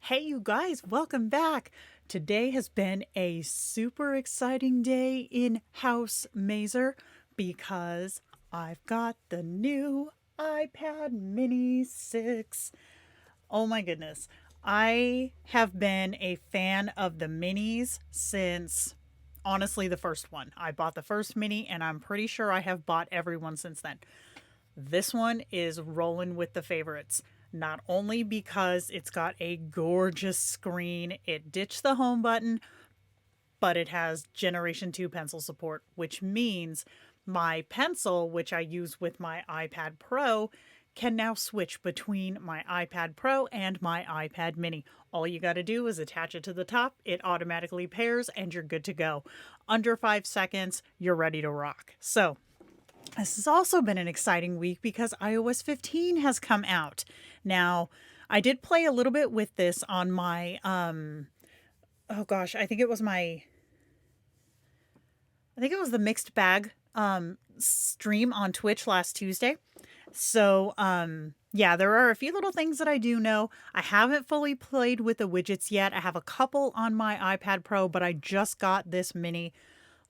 Hey, you guys, welcome back. Today has been a super exciting day in House Mazer because I've got the new iPad Mini 6. Oh my goodness. I have been a fan of the minis since honestly the first one. I bought the first mini and I'm pretty sure I have bought every one since then. This one is rolling with the favorites. Not only because it's got a gorgeous screen, it ditched the home button, but it has Generation 2 pencil support, which means my pencil, which I use with my iPad Pro, can now switch between my iPad Pro and my iPad Mini. All you got to do is attach it to the top, it automatically pairs, and you're good to go. Under 5 seconds, you're ready to rock. So, this has also been an exciting week because iOS 15 has come out. Now, I did play a little bit with this on my oh gosh, I think it was the mixed bag stream on Twitch last Tuesday. So, yeah, there are a few little things that I do know. I haven't fully played with the widgets yet. I have a couple on my iPad Pro, but I just got this mini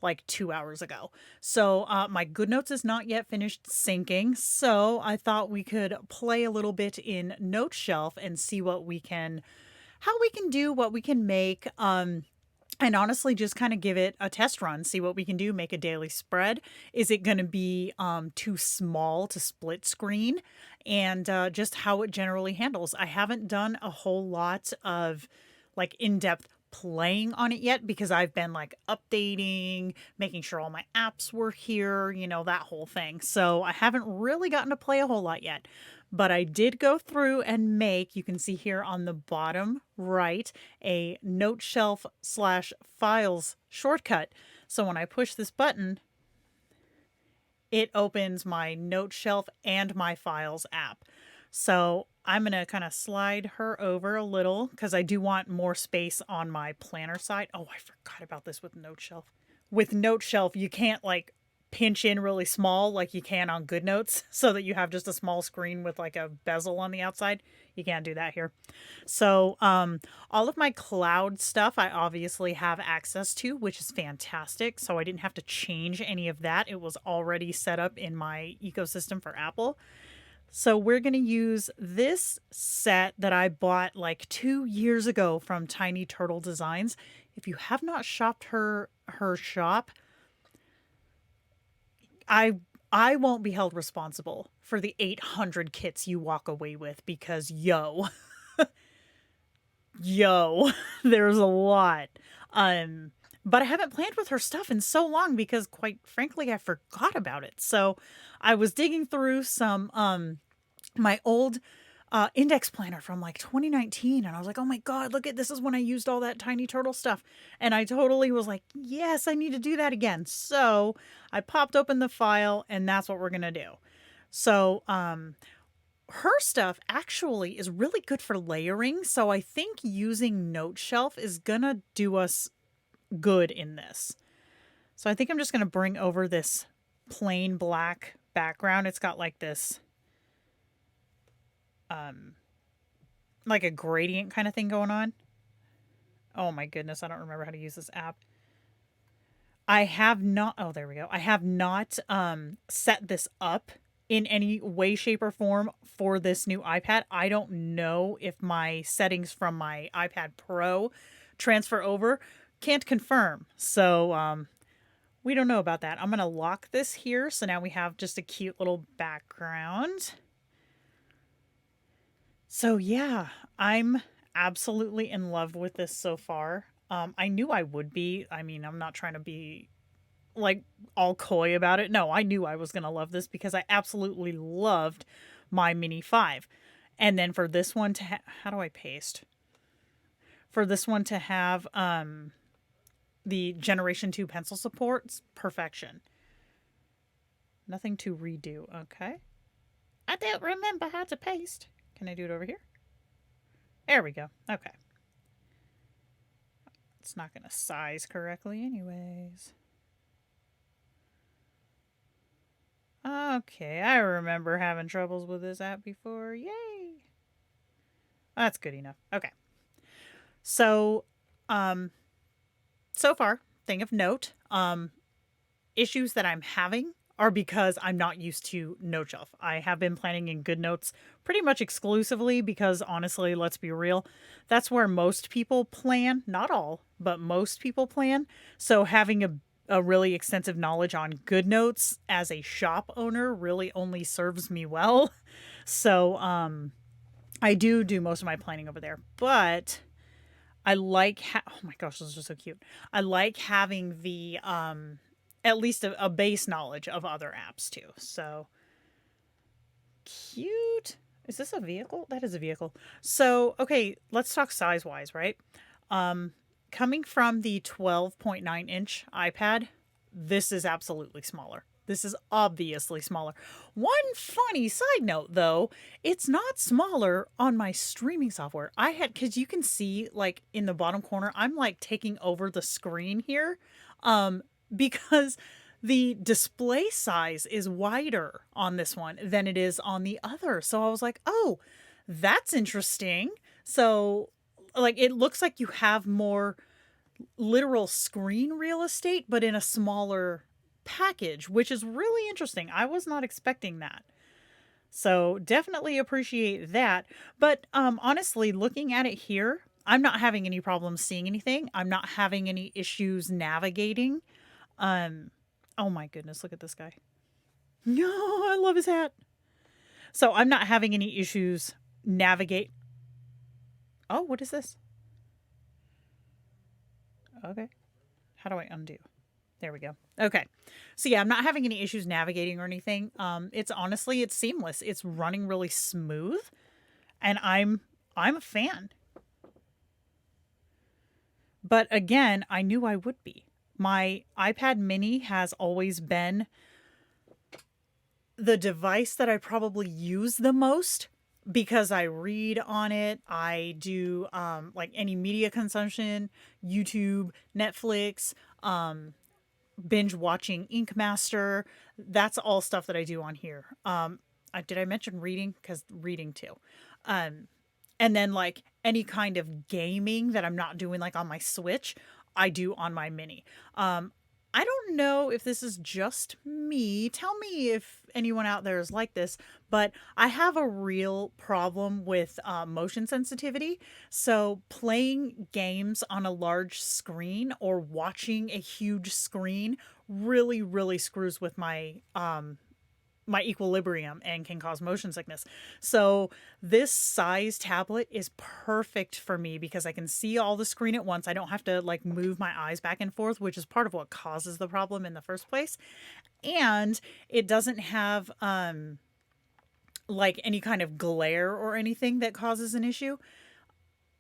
like 2 hours ago. So my Goodnotes is not yet finished syncing. So I thought we could play a little bit in Noteshelf and see how we can do, what we can make. And honestly, just kind of give it a test run, see what we can do, make a daily spread. Is it going to be too small to split screen? And just how it generally handles. I haven't done a whole lot of like in depth playing on it yet because I've been like updating, making sure all my apps were here, that whole thing. So I haven't really gotten to play a whole lot yet. But I did go through and make, you can see here on the bottom right, a note shelf slash files shortcut. So when I push this button, it opens my note shelf and my files app. So I'm going to kind of slide her over a little because I do want more space on my planner side. Oh, I forgot about this with Noteshelf. With Noteshelf, you can't like pinch in really small like you can on Goodnotes so that you have just a small screen with like a bezel on the outside. You can't do that here. So, all of my cloud stuff I obviously have access to, which is fantastic. So I didn't have to change any of that. It was already set up in my ecosystem for Apple. So we're going to use this set that I bought like 2 years ago from Tiny Turtle Designs. If you have not shopped her shop, I won't be held responsible for the 800 kits you walk away with because yo, there's a lot. Um but I haven't planned with her stuff in so long because quite frankly I forgot about it. So I was digging through some my old index planner from like 2019 and I was like, oh my god, look at this is when I used all that tiny turtle stuff, and I totally was like, yes, I need to do that again. So I popped open the file and that's what we're gonna do. So her stuff actually is really good for layering, so I think using note shelf is gonna do us good in this. So I think I'm just gonna bring over this plain black background. It's got like this um like a gradient kind of thing going on. Oh my goodness, I don't remember how to use this app. I have not, oh, there we go. I have not set this up in any way, shape, or form for this new iPad. I don't know if my settings from my iPad Pro transfer over. Can't confirm. So we don't know about that. I'm going to lock this here. So now we have just a cute little background. So yeah, I'm absolutely in love with this so far. I knew I would be. I mean, I'm not trying to be like all coy about it. No, I knew I was going to love this because I absolutely loved my Mini 5. And then for this one to how do I paste? For this one to have the Generation 2 pencil support, perfection. Nothing to redo. Okay. I don't remember how to paste. Can I do it over here? There we go. Okay. It's not going to size correctly anyways. Okay, I remember having troubles with this app before. Yay! That's good enough. Okay. So, um, so far, thing of note, issues that I'm having are because I'm not used to Noteshelf. I have been planning in Goodnotes pretty much exclusively because honestly, let's be real, that's where most people plan. Not all, but most people plan. So having a really extensive knowledge on Goodnotes as a shop owner really only serves me well. So I do most of my planning over there, but I like oh my gosh, those are so cute. I like having the at least a base knowledge of other apps too. So cute. Is this a vehicle? That is a vehicle. So, okay, let's talk size-wise, right? Um Coming from the 12.9-inch iPad, this is absolutely smaller. This is obviously smaller. One funny side note though, it's not smaller on my streaming software. I had cuz you can see like in the bottom corner, I'm like taking over the screen here um because the display size is wider on this one than it is on the other. So I was like, "Oh, that's interesting." So like it looks like you have more literal screen real estate, but in a smaller package, which is really interesting. I was not expecting that. So definitely appreciate that. But honestly, looking at it here, I'm not having any problems seeing anything. I'm not having any issues navigating. Um, oh my goodness, look at this guy. No, I love his hat. So I'm not having any issues navigate. Oh, what is this? Okay. How do I undo? There we go. Okay. So yeah, I'm not having any issues navigating or anything. It's honestly it's seamless. It's running really smooth and I'm a fan. But again, I knew I would be. My iPad mini has always been the device that I probably use the most because I read on it. I do like any media consumption, YouTube, Netflix, binge watching Ink Master. That's all stuff that I do on here. Did I mention reading? Because reading too. Um, and then like any kind of gaming that I'm not doing like on my Switch, I do on my Mini. I don't know if this is just me. Tell me if anyone out there is like this, but I have a real problem with motion sensitivity. So playing games on a large screen or watching a huge screen really, really screws with my equilibrium and can cause motion sickness. So this size tablet is perfect for me because I can see all the screen at once. I don't have to like move my eyes back and forth, which is part of what causes the problem in the first place. And it doesn't have like any kind of glare or anything that causes an issue.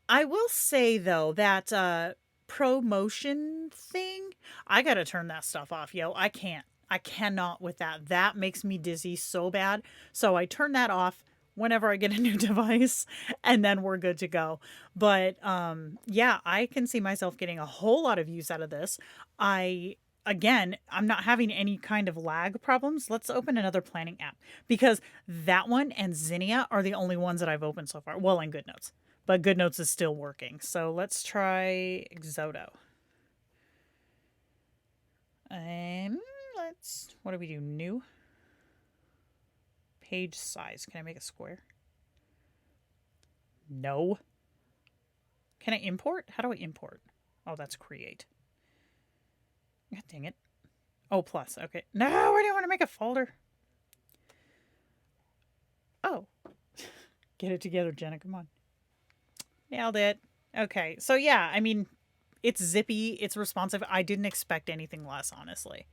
I will say though that promotion thing, I got to turn that stuff off, yo. I can't. I cannot with that. That makes me dizzy so bad. So I turn that off whenever I get a new device and then we're good to go. But yeah, I can see myself getting a whole lot of use out of this. I'm not having any kind of lag problems. Let's open another planning app because that one and Zinnia are the only ones that I've opened so far. Well, and GoodNotes, but GoodNotes is still working. So let's try Exodo. What do we do? New page size. Can I make a square? No. Can I import? How do I import? Oh, that's create. God dang it. Oh, plus. Okay. No, I don't want to make a folder. Oh. Get it together, Jenna. Come on. Nailed it. Okay. So, yeah, I mean, it's zippy. It's responsive. I didn't expect anything less, honestly.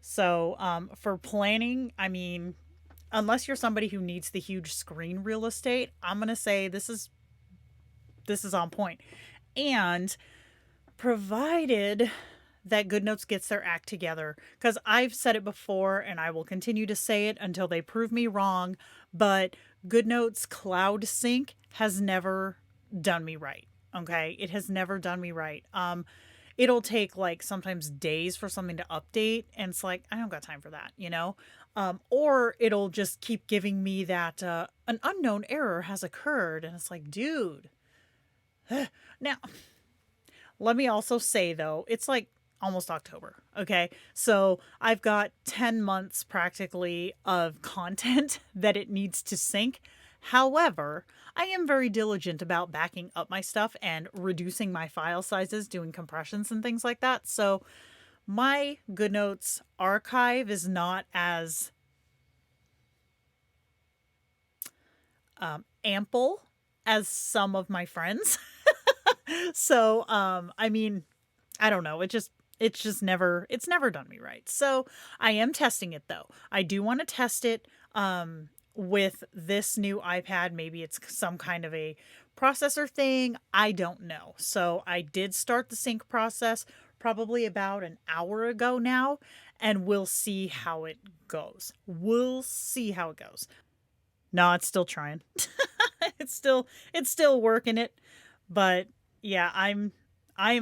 So, for planning, I mean, unless you're somebody who needs the huge screen real estate, I'm going to say this is on point. And provided that Goodnotes gets their act together, because I've said it before and I will continue to say it until they prove me wrong, but Goodnotes Cloud Sync has never done me right. Okay, it has never done me right. It'll take like sometimes days for something to update, and it's like I don't got time for that, you know. Or it'll just keep giving me that an unknown error has occurred, and it's like, dude. Now, Let me also say though, it's like almost October. Okay. So I've got 10 months practically of content that it needs to sync. However, I am very diligent about backing up my stuff and reducing my file sizes, doing compressions and things like that. So my Goodnotes archive is not as ample as some of my friends. So, I mean, I don't know. It's never done me right. So I am testing it though. I do want to test it with this new iPad. Maybe it's some kind of a processor thing. I don't know. So I did start the sync process probably about an hour ago now, and we'll see how it goes. We'll see how it goes. No, it's still trying. It's still working it. But yeah, I am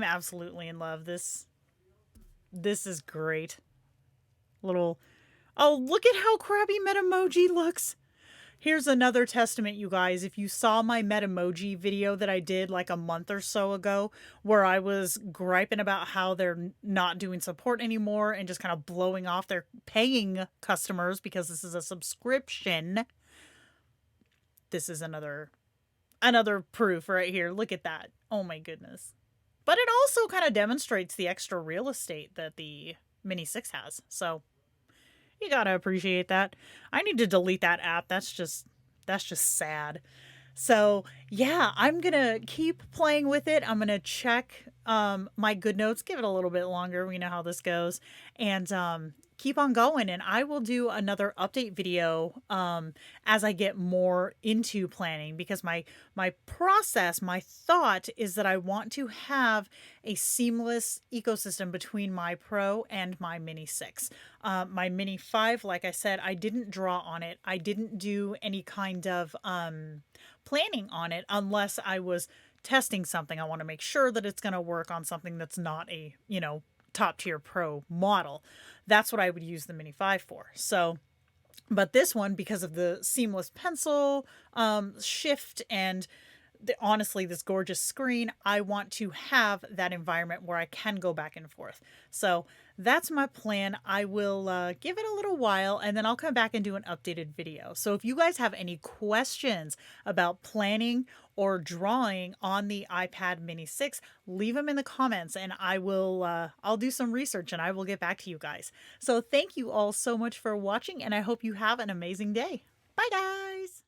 absolutely in love. This is great. Little Oh, look at how crappy Metamoji looks. Here's another testament, you guys. If you saw my Metamoji video that I did like a month or so ago, where I was griping about how they're not doing support anymore and just kind of blowing off their paying customers because this is a subscription, this is another proof right here. Look at that. Oh my goodness. But it also kind of demonstrates the extra real estate that the Mini 6 has. So you gotta appreciate that. I need to delete that app. That's just sad. So yeah, I'm gonna keep playing with it. I'm gonna check my good notes, give it a little bit longer. We know how this goes, and keep on going. And I will do another update video as I get more into planning, because my process, my thought is that I want to have a seamless ecosystem between my Pro and my Mini 6. My Mini 5, like I said, I didn't draw on it. I didn't do any kind of planning on it unless I was testing something. I want to make sure that it's going to work on something that's not a, top tier Pro model. That's what I would use the Mini 5 for. So, but this one, because of the seamless pencil shift and honestly this gorgeous screen, I want to have that environment where I can go back and forth. So that's my plan. I will give it a little while, and then I'll come back and do an updated video. So if you guys have any questions about planning or drawing on the iPad Mini 6, leave them in the comments, and I'll do some research and I will get back to you guys. So thank you all so much for watching, and I hope you have an amazing day. Bye guys.